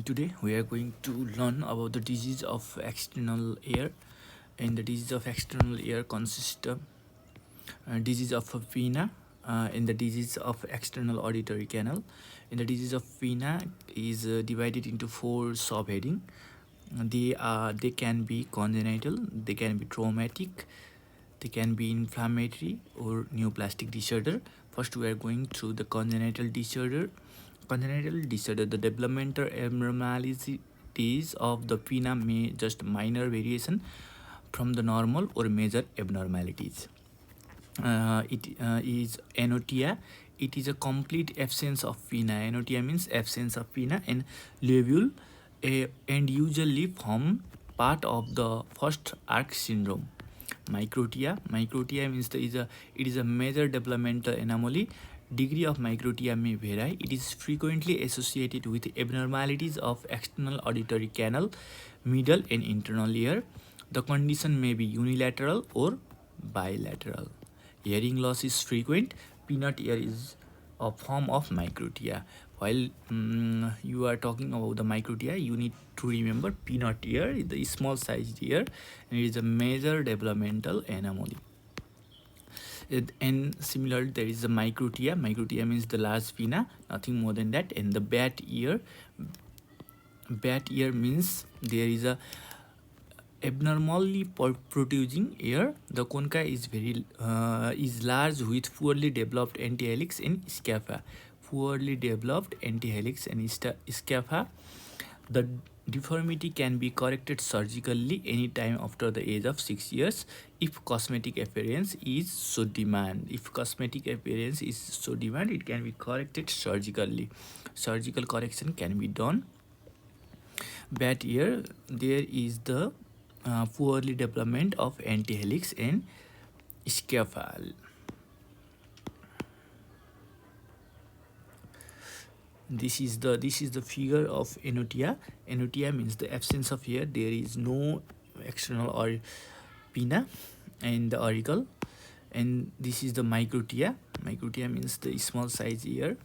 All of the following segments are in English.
Today we are going to learn about the disease of external ear, and the disease of external ear consists of disease of pinna, in the disease of external auditory canal. In the disease of pinna is divided into four subheading. They can be congenital, they can be traumatic, they can be inflammatory or neoplastic disorder. First, we are going through the congenital disorder. Congenital disorder, the developmental abnormalities of the pinna may just minor variation from the normal or major abnormalities. It is anotia. It is a complete absence of pinna. Anotia means absence of pinna and lobule, and usually form part of the first arc syndrome. Microtia means it is a major developmental anomaly. Degree of microtia may vary. It is frequently associated with abnormalities of external auditory canal, middle and internal ear. The condition may be unilateral or bilateral. Hearing loss is frequent. Peanut ear is a form of microtia. While you are talking about the microtia, you need to remember peanut ear is the small sized ear, and it is a major developmental anomaly. And similarly, there is a microtia. Microtia means the large pinna, nothing more than that. And the bat ear means there is a abnormally protruding ear. The concha is is large with poorly developed antihelix and scapha. Poorly developed antihelix and scapha. The deformity can be corrected surgically anytime after the age of 6 years if cosmetic appearance is so demand. If cosmetic appearance is so demand, it can be corrected surgically. Surgical correction can be done. Bat ear, there is the poorly development of antihelix and scapha. This is the figure of anotia. Anotia means the absence of ear. There is no external or pinna and the auricle. And this is the microtia. Microtia means the small size ear.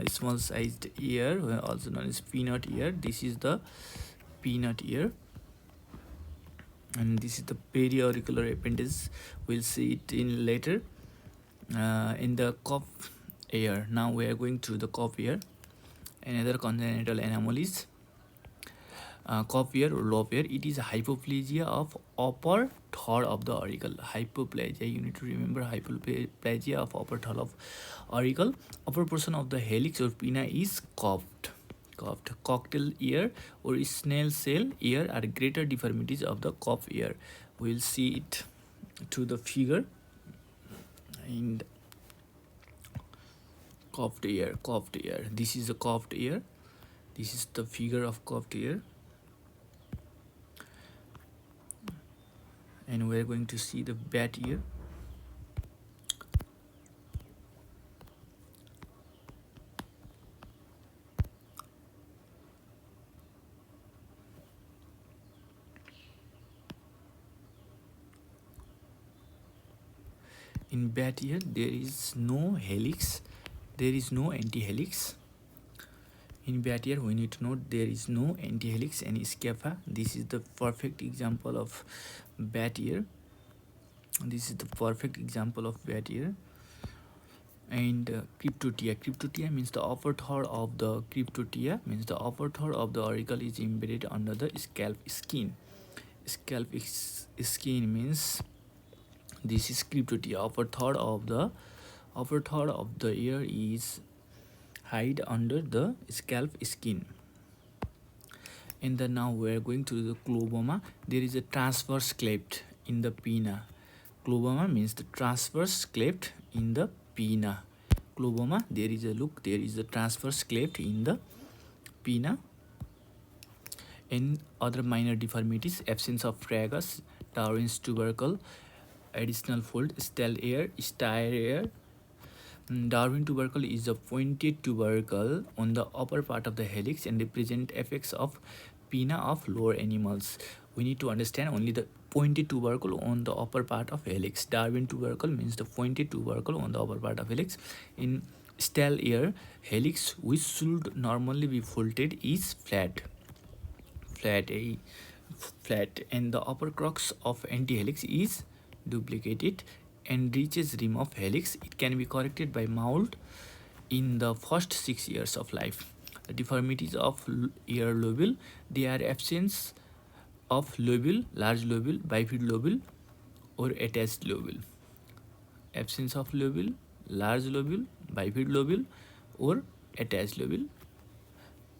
Small sized ear, also known as peanut ear. This is the peanut ear. And this is the periauricular appendage. We'll see it in later. In the cough ear. Now we are going through the cough ear. Another congenital anomalies. Cough ear or lobe ear, it is hypoplasia of upper third of the auricle. Hypoplasia, you need to remember hypoplasia of upper third of auricle. Upper portion of the helix or pinna is curved. Cocktail ear or snail shell ear are greater deformities of the cough ear. We'll see it to the figure. And curved ear. This is a curved ear. This is the figure of curved ear. And we're going to see the bat ear. In bat ear, there is no helix. There is no antihelix. In bat ear, we need to note there is no antihelix and scapha. This is the perfect example of bat ear. This is the perfect example of bat ear. And cryptotia means the upper third of the auricle is embedded under the scalp skin. Scalp skin means this is cryptotia. Upper third of the ear is hide under the scalp skin. And then now we are going to the cloboma. There is a transverse cleft in the pinna. Cloboma means the transverse cleft in the pinna. Cloboma, there is a transverse cleft in the pinna. And other minor deformities: absence of tragus, Darwin's tubercle, additional fold, style ear. Darwin tubercle is a pointed tubercle on the upper part of the helix and represent effects of pinna of lower animals. We need to understand only the pointed tubercle on the upper part of helix. Darwin tubercle means the pointed tubercle on the upper part of helix. In stale ear helix, which should normally be folded, is flat, flat, and the upper crux of antihelix is duplicated and reaches rim of helix. It can be corrected by mold in the first 6 years of life. The deformities of ear lobule, they are absence of lobule, large lobule, bifid lobule, or attached lobule. Absence of lobule, large lobule, bifid lobule, or attached lobule,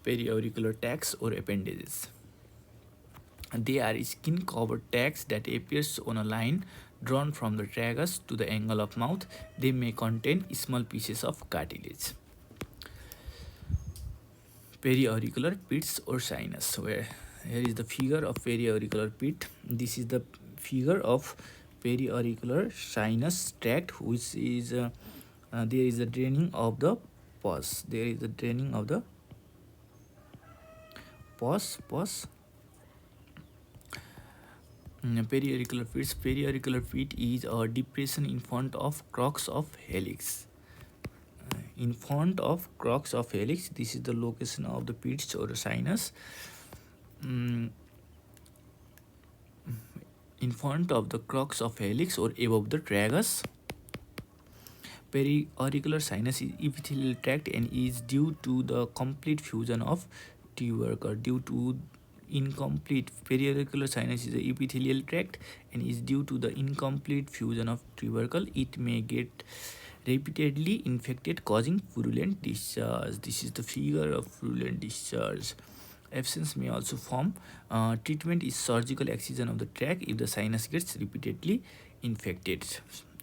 periauricular tags or appendages. They are skin covered tags that appears on a line drawn from the tragus to the angle of mouth. They may contain small pieces of cartilage. Periauricular pits or sinus, where here is the figure of periauricular pit. This is the figure of periauricular sinus tract, which is there is a draining of the pus. There is a draining of the pus. Periauricular pits. Periauricular pit is a depression in front of crux of helix. In front of crux of helix, this is the location of the pits or sinus. In front of the crux of helix or above the tragus. Periauricular sinus is epithelial tract and is due to the complete fusion of tubercle. Due to incomplete, periauricular sinus is a epithelial tract and is due to the incomplete fusion of tubercle. It may get repeatedly infected, causing purulent discharge. This is the figure of purulent discharge. Abscess may also form. Treatment is surgical excision of the tract if the sinus gets repeatedly infected.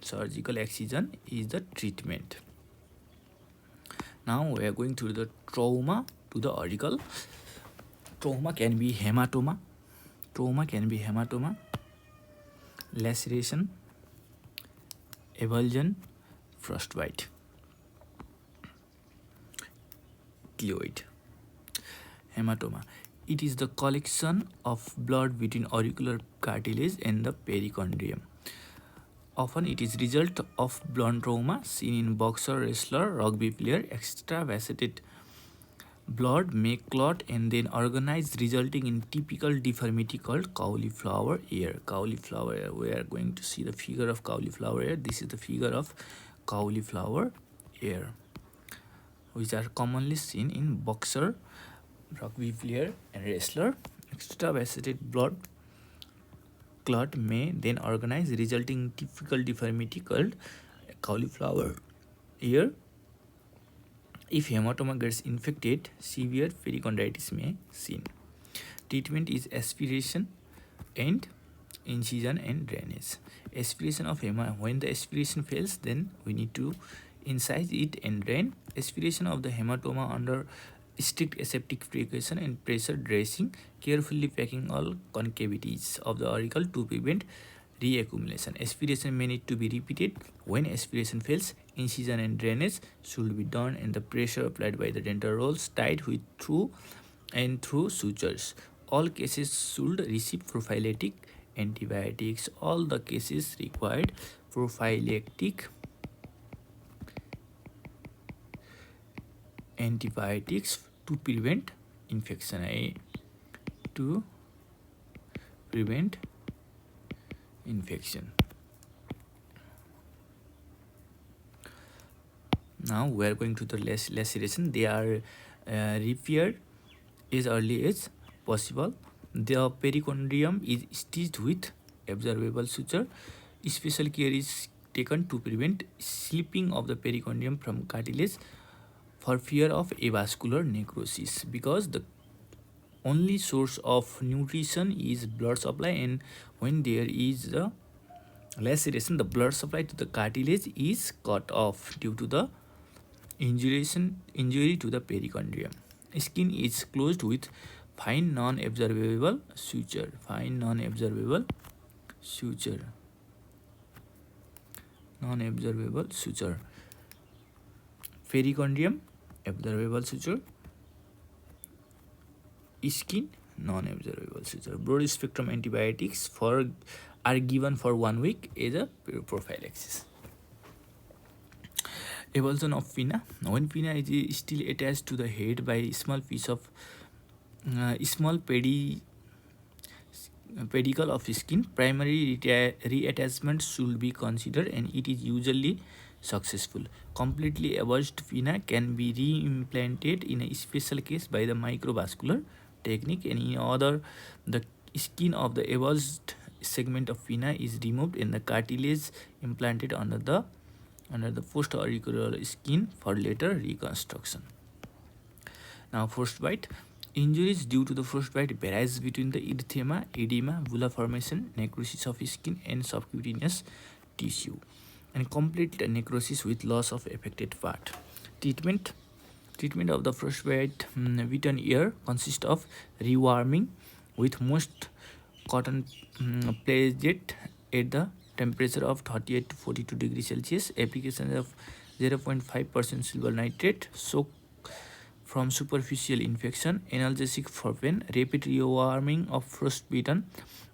Surgical excision is the treatment. Now we are going to the trauma to the auricle. Trauma can be hematoma. Laceration, avulsion, frostbite. Cleoid. Hematoma. It is the collection of blood between auricular cartilage and the perichondrium. Often it is result of blunt trauma seen in boxer, wrestler, rugby player. Extravasated blood may clot and then organize, resulting in typical deformity called cauliflower ear. Cauliflower ear. We are going to see the figure of cauliflower ear. This is the figure of cauliflower ear, which are commonly seen in boxer, rugby player, and wrestler. Extravasated blood clot may then organize, resulting in typical deformity called cauliflower ear. If hematoma gets infected, severe pericarditis may seen. Treatment is aspiration and incision and drainage. Aspiration of hematoma. When the aspiration fails, then we need to incise it and drain. Aspiration of the hematoma under strict aseptic precaution and pressure dressing, carefully packing all concavities of the auricle to prevent reaccumulation. Aspiration may need to be repeated. When aspiration fails, incision and drainage should be done and the pressure applied by the dental rolls tied with through sutures. All cases should receive prophylactic antibiotics. All the cases required prophylactic antibiotics to prevent infection. Now we are going to the laceration. They are repaired as early as possible. The perichondrium is stitched with absorbable suture. Special care is taken to prevent slipping of the perichondrium from cartilage for fear of avascular necrosis, because the only source of nutrition is blood supply, and when there is a laceration, the blood supply to the cartilage is cut off due to the injury to the perichondrium. Skin is closed with fine non-absorbable suture. Perichondrium, absorbable suture. Skin, non-absorbable suture. Broad spectrum antibiotics are given for 1 week as a prophylaxis. Avulsion of pinna. When pinna is still attached to the head by a small piece of small pedicle of skin, primary reattachment should be considered, and it is usually successful. Completely avulsed pinna can be reimplanted in a special case by the microvascular technique, and in other, the skin of the avulsed segment of pinna is removed and the cartilage implanted under the post-auricular skin for later reconstruction. Now, frostbite. Injuries due to the frostbite varies between the erythema, edema, bulla formation, necrosis of skin, and subcutaneous tissue, and complete necrosis with loss of affected part. Treatment. Treatment of the frostbite bitten ear consists of rewarming with moist cotton placed at the temperature of 38 to 42 degrees Celsius, application of 0.5% silver nitrate, soak from superficial infection, analgesic for pain, rapid rewarming of frostbitten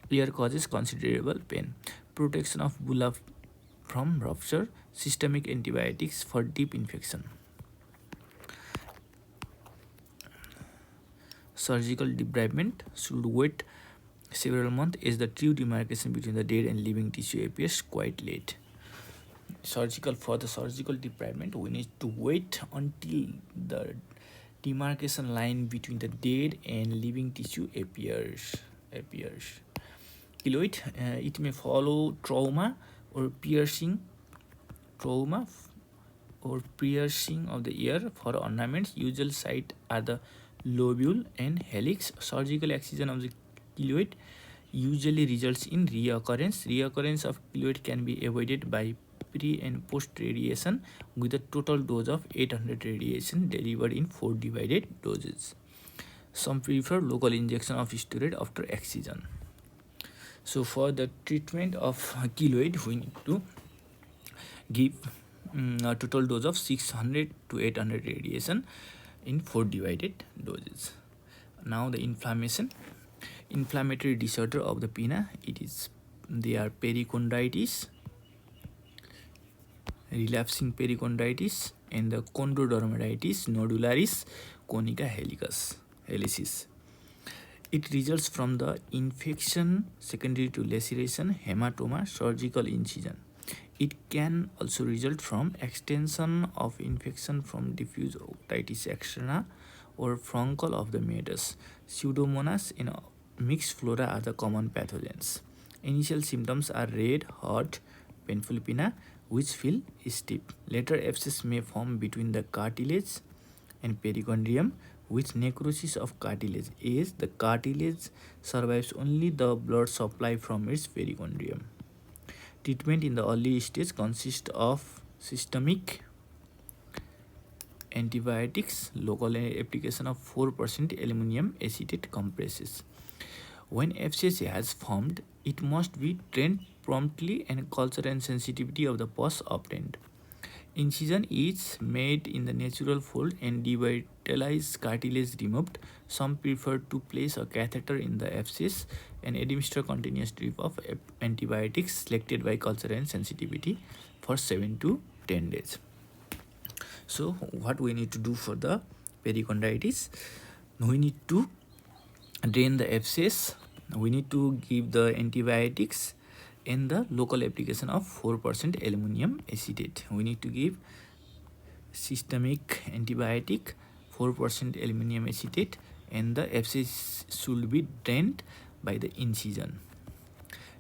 ear causes considerable pain, protection of bulla from rupture, systemic antibiotics for deep infection. Surgical debridement should wait several months as the true demarcation between the dead and living tissue appears quite late. For the surgical debridement, we need to wait until the demarcation line between the dead and living tissue appears. Keloid, it may follow trauma or piercing of the ear. For ornaments, usual site are the lobule and helix. Surgical excision of the keloid usually results in reoccurrence. Reoccurrence of keloid can be avoided by pre and post radiation with a total dose of 800 radiation delivered in 4 divided doses. Some prefer local injection of steroid after excision. So for the treatment of keloid, we need to give a total dose of 600 to 800 radiation in 4 divided doses. Now the inflammatory disorder of the pinna, they are periconditis, relapsing periconditis, and the chondrodermatitis nodularis conica helicis. It results from the infection secondary to laceration, hematoma, surgical incision. It can also result from extension of infection from diffuse otitis externa or furuncle of the meatus. Pseudomonas and mixed flora are the common pathogens. Initial symptoms are red, hot, painful pinna, which feel stiff. Later abscess may form between the cartilage and perichondrium with necrosis of cartilage, as the cartilage survives only the blood supply from its perichondrium. Treatment in the early stage consists of systemic antibiotics, local application of 4% aluminum acetate compresses. When abscess has formed, it must be drained promptly and culture and sensitivity of the pus obtained. Incision is made in the natural fold and devitalized cartilage removed. Some prefer to place a catheter in the abscess and administer continuous drip of antibiotics selected by culture and sensitivity for 7 to 10 days. So what we need to do for the periconditis? We need to drain the abscess. We need to give the antibiotics and the local application of 4% aluminum acetate. We need to give systemic antibiotic, 4% aluminum acetate, and the abscess should be drained by the incision.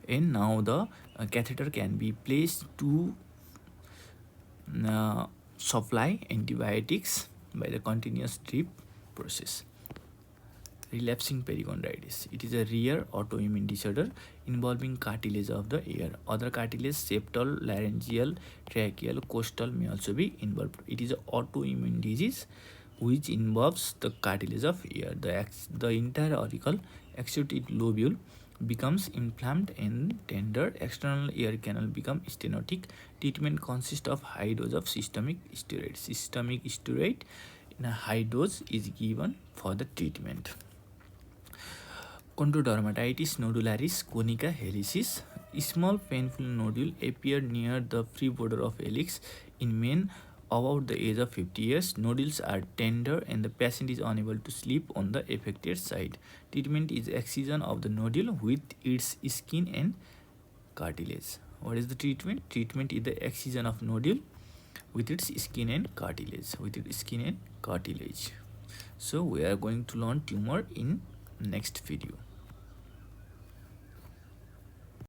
And now the catheter can be placed to supply antibiotics by the continuous drip process. Relapsing periconditis. It is a rare autoimmune disorder involving cartilage of the ear. Other cartilage, septal, laryngeal, tracheal, costal may also be involved. It is an autoimmune disease which involves the cartilage of ear. The entire auricle, except its lobule, becomes inflamed and tender. External ear canal become stenotic. Treatment consists of high dose of systemic steroid. Systemic steroid in a high dose is given for the treatment. Chondrodermatitis nodularis conica helicis. Small painful nodule appear near the free border of helix in men about the age of 50 years. Nodules are tender and the patient is unable to sleep on the affected side. Treatment is excision of the nodule with its skin and cartilage. What is the treatment? Treatment is the excision of nodule with its skin and cartilage. So we are going to learn tumor in next video.